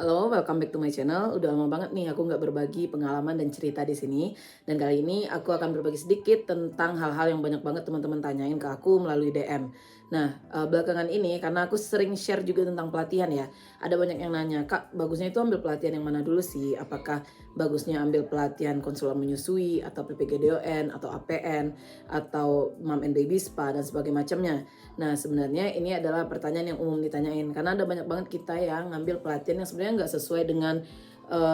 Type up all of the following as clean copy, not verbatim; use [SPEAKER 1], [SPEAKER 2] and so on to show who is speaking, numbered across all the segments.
[SPEAKER 1] Halo, welcome back to my channel. Udah lama banget nih aku nggak berbagi pengalaman dan cerita di sini. Dan kali ini aku akan berbagi sedikit tentang hal-hal yang banyak banget teman-teman tanyain ke aku melalui DM. Nah, belakangan ini karena aku sering share juga tentang pelatihan ya. Ada banyak yang nanya, "Kak, bagusnya itu ambil pelatihan yang mana dulu sih? Apakah bagusnya ambil pelatihan konselor menyusui atau PPGDON atau APN atau Mom and Baby Spa dan sebagainya macamnya?" Nah, sebenarnya ini adalah pertanyaan yang umum ditanyain karena ada banyak banget kita yang ngambil pelatihan yang sebenarnya nggak sesuai dengan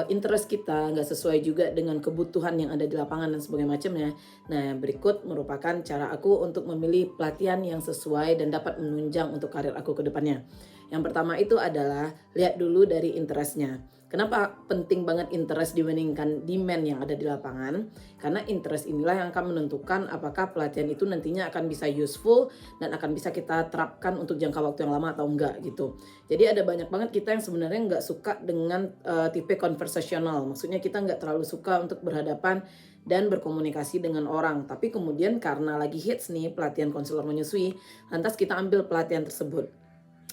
[SPEAKER 1] interest kita, nggak sesuai juga dengan kebutuhan yang ada di lapangan dan sebagainya macamnya. Nah, berikut merupakan cara aku untuk memilih pelatihan yang sesuai dan dapat menunjang untuk karir aku ke depannya. Yang pertama itu adalah lihat dulu dari interestnya. Kenapa penting banget interest dibandingkan demand yang ada di lapangan? Karena interest inilah yang akan menentukan apakah pelatihan itu nantinya akan bisa useful dan akan bisa kita terapkan untuk jangka waktu yang lama atau enggak gitu. Jadi ada banyak banget kita yang sebenarnya nggak suka dengan tipe conversational. Maksudnya kita nggak terlalu suka untuk berhadapan dan berkomunikasi dengan orang. Tapi kemudian karena lagi hits nih pelatihan konselor menyusui, lantas kita ambil pelatihan tersebut.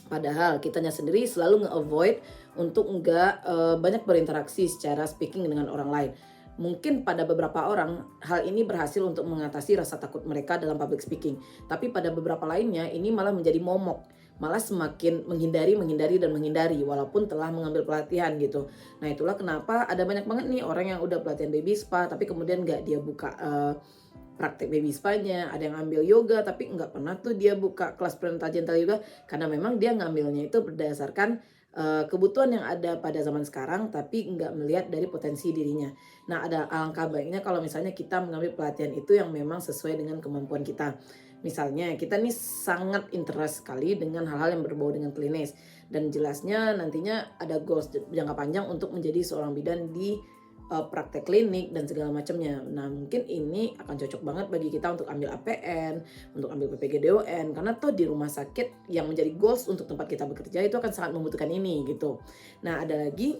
[SPEAKER 1] Padahal kitanya sendiri selalu nge-avoid untuk nggak banyak berinteraksi secara speaking dengan orang lain. Mungkin pada beberapa orang hal ini berhasil untuk mengatasi rasa takut mereka dalam public speaking. Tapi pada beberapa lainnya ini malah menjadi momok. Malah semakin menghindari walaupun telah mengambil pelatihan gitu. Nah, itulah kenapa ada banyak banget nih orang yang udah pelatihan baby spa tapi kemudian nggak dia buka praktek baby spa-nya, ada yang ambil yoga tapi nggak pernah tuh dia buka kelas prenatal gentle yoga karena memang dia ngambilnya itu berdasarkan kebutuhan yang ada pada zaman sekarang tapi nggak melihat dari potensi dirinya. Nah, ada alangkah baiknya kalau misalnya kita mengambil pelatihan itu yang memang sesuai dengan kemampuan kita. Misalnya kita nih sangat interest sekali dengan hal-hal yang berbau dengan klinis dan jelasnya nantinya ada goals jangka panjang untuk menjadi seorang bidan di praktek klinik dan segala macamnya. Nah, mungkin ini akan cocok banget bagi kita untuk ambil APN, untuk ambil PPGDON, karena toh di rumah sakit yang menjadi goals untuk tempat kita bekerja itu akan sangat membutuhkan ini gitu. Nah, ada lagi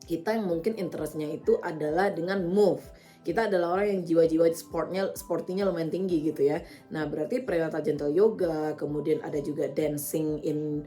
[SPEAKER 1] kita yang mungkin interestnya itu adalah dengan move. Kita adalah orang yang jiwa-jiwa sportinya lumayan tinggi gitu ya. Nah, berarti prenatal gentle yoga, kemudian ada juga dancing in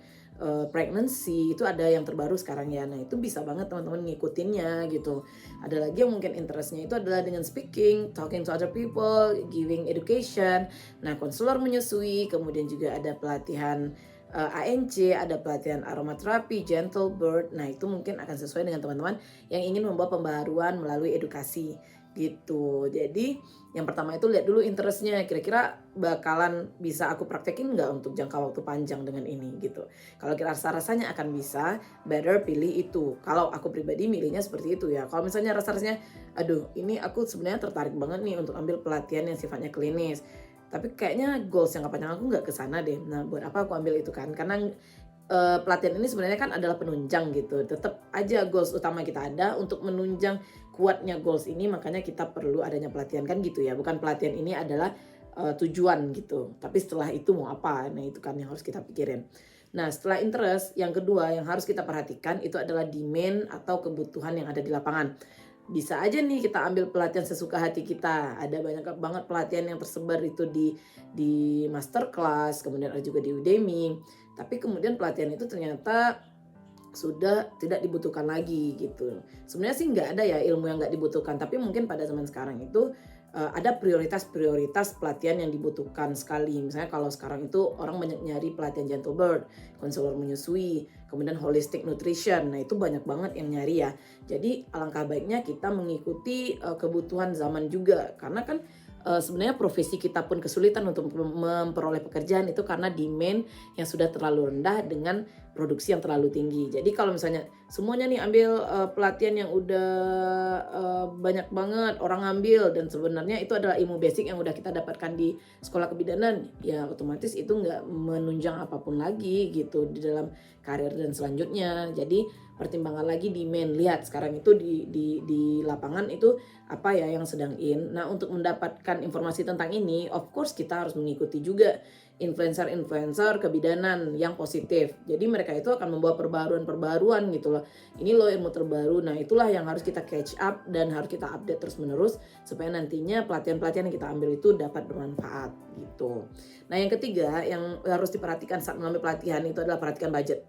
[SPEAKER 1] pregnancy, itu ada yang terbaru sekarang ya. Nah, itu bisa banget teman-teman ngikutinnya gitu. Ada lagi yang mungkin interestnya itu adalah dengan speaking, talking to other people, giving education. Nah, konselor menyusui, kemudian juga ada pelatihan ANC, ada pelatihan aromaterapi, gentle birth. Nah, itu mungkin akan sesuai dengan teman-teman yang ingin membawa pembaharuan melalui edukasi gitu. Jadi yang pertama itu lihat dulu interestnya, kira-kira bakalan bisa aku praktekin nggak untuk jangka waktu panjang dengan ini gitu. Kalau kira rasa-rasanya akan bisa, better pilih itu. Kalau aku pribadi milihnya seperti itu ya. Kalau misalnya rasa-rasanya, aduh ini aku sebenarnya tertarik banget nih untuk ambil pelatihan yang sifatnya klinis, tapi kayaknya goals yang panjang aku nggak ke sana deh. Nah, buat apa aku ambil itu kan? Karena pelatihan ini sebenarnya kan adalah penunjang gitu. Tetap aja goals utama kita ada untuk menunjang kuatnya goals ini, makanya kita perlu adanya pelatihan kan gitu ya. Bukan pelatihan ini adalah tujuan gitu. Tapi setelah itu mau apa? Nah, itu kan yang harus kita pikirin. Nah, setelah interest, yang kedua yang harus kita perhatikan itu adalah demand atau kebutuhan yang ada di lapangan. Bisa aja nih kita ambil pelatihan sesuka hati kita. Ada banyak banget pelatihan yang tersebar itu di masterclass, kemudian ada juga di Udemy. Tapi kemudian pelatihan itu ternyata sudah tidak dibutuhkan lagi gitu. Sebenarnya sih nggak ada ya ilmu yang nggak dibutuhkan, tapi mungkin pada zaman sekarang itu ada prioritas-prioritas pelatihan yang dibutuhkan sekali. Misalnya kalau sekarang itu orang banyak nyari pelatihan gentle birth, konselor menyusui, kemudian holistic nutrition. Nah, itu banyak banget yang nyari ya. Jadi alangkah baiknya kita mengikuti kebutuhan zaman juga, karena kan sebenarnya profesi kita pun kesulitan untuk memperoleh pekerjaan itu karena demand yang sudah terlalu rendah dengan produksi yang terlalu tinggi. Jadi kalau misalnya semuanya nih ambil pelatihan yang udah banyak banget orang ambil dan sebenarnya itu adalah ilmu basic yang udah kita dapatkan di sekolah kebidanan, ya otomatis itu nggak menunjang apapun lagi gitu di dalam karir dan selanjutnya. Jadi pertimbangan lagi demand, lihat sekarang itu di lapangan itu apa ya yang sedang in. Nah, untuk mendapatkan informasi tentang ini, of course kita harus mengikuti juga influencer-influencer kebidanan yang positif. Jadi mereka itu akan membawa perbaruan-perbaruan gitu loh. Ini loh ilmu terbaru. Nah, itulah yang harus kita catch up dan harus kita update terus-menerus supaya nantinya pelatihan-pelatihan yang kita ambil itu dapat bermanfaat gitu. Nah, yang ketiga yang harus diperhatikan saat mengambil pelatihan itu adalah perhatikan budget.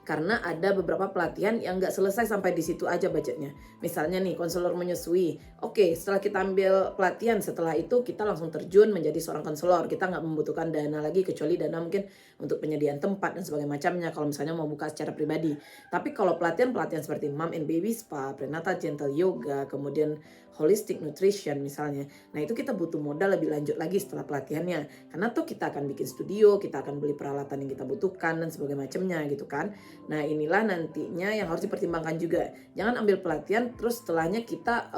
[SPEAKER 1] karena ada beberapa pelatihan yang nggak selesai sampai di situ aja budgetnya. Misalnya nih konselor menyusui, oke setelah kita ambil pelatihan, setelah itu kita langsung terjun menjadi seorang konselor, kita nggak membutuhkan dana lagi kecuali dana mungkin untuk penyediaan tempat dan sebagainya macamnya kalau misalnya mau buka secara pribadi. Tapi kalau pelatihan-pelatihan seperti mom and baby spa, prenatal gentle yoga, kemudian holistic nutrition misalnya, nah itu kita butuh modal lebih lanjut lagi setelah pelatihannya, karena tuh kita akan bikin studio, kita akan beli peralatan yang kita butuhkan dan sebagainya macamnya gitu kan. Nah inilah nantinya yang harus dipertimbangkan juga, jangan ambil pelatihan terus setelahnya kita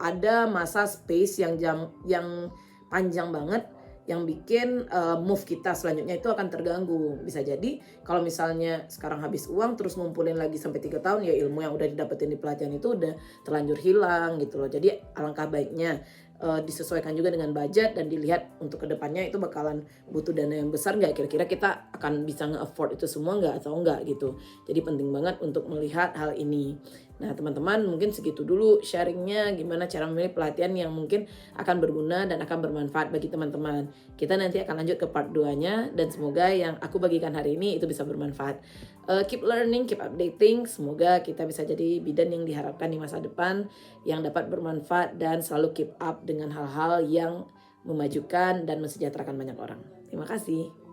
[SPEAKER 1] ada masa space yang panjang banget yang bikin move kita selanjutnya itu akan terganggu. Bisa jadi kalau misalnya sekarang habis uang terus ngumpulin lagi sampai 3 tahun, ya ilmu yang udah didapetin di pelatihan itu udah terlanjur hilang gitu loh. Jadi alangkah baiknya disesuaikan juga dengan budget dan dilihat untuk kedepannya itu bakalan butuh dana yang besar nggak, kira-kira kita akan bisa nge-afford itu semua nggak atau enggak gitu. Jadi penting banget untuk melihat hal ini. Nah teman-teman mungkin segitu dulu sharingnya gimana cara memilih pelatihan yang mungkin akan berguna dan akan bermanfaat bagi teman-teman. Kita nanti akan lanjut ke part 2-nya dan semoga yang aku bagikan hari ini itu bisa bermanfaat. Keep learning, keep updating. Semoga kita bisa jadi bidan yang diharapkan di masa depan, yang dapat bermanfaat dan selalu keep up dengan hal-hal yang memajukan dan mensejahterakan banyak orang. Terima kasih.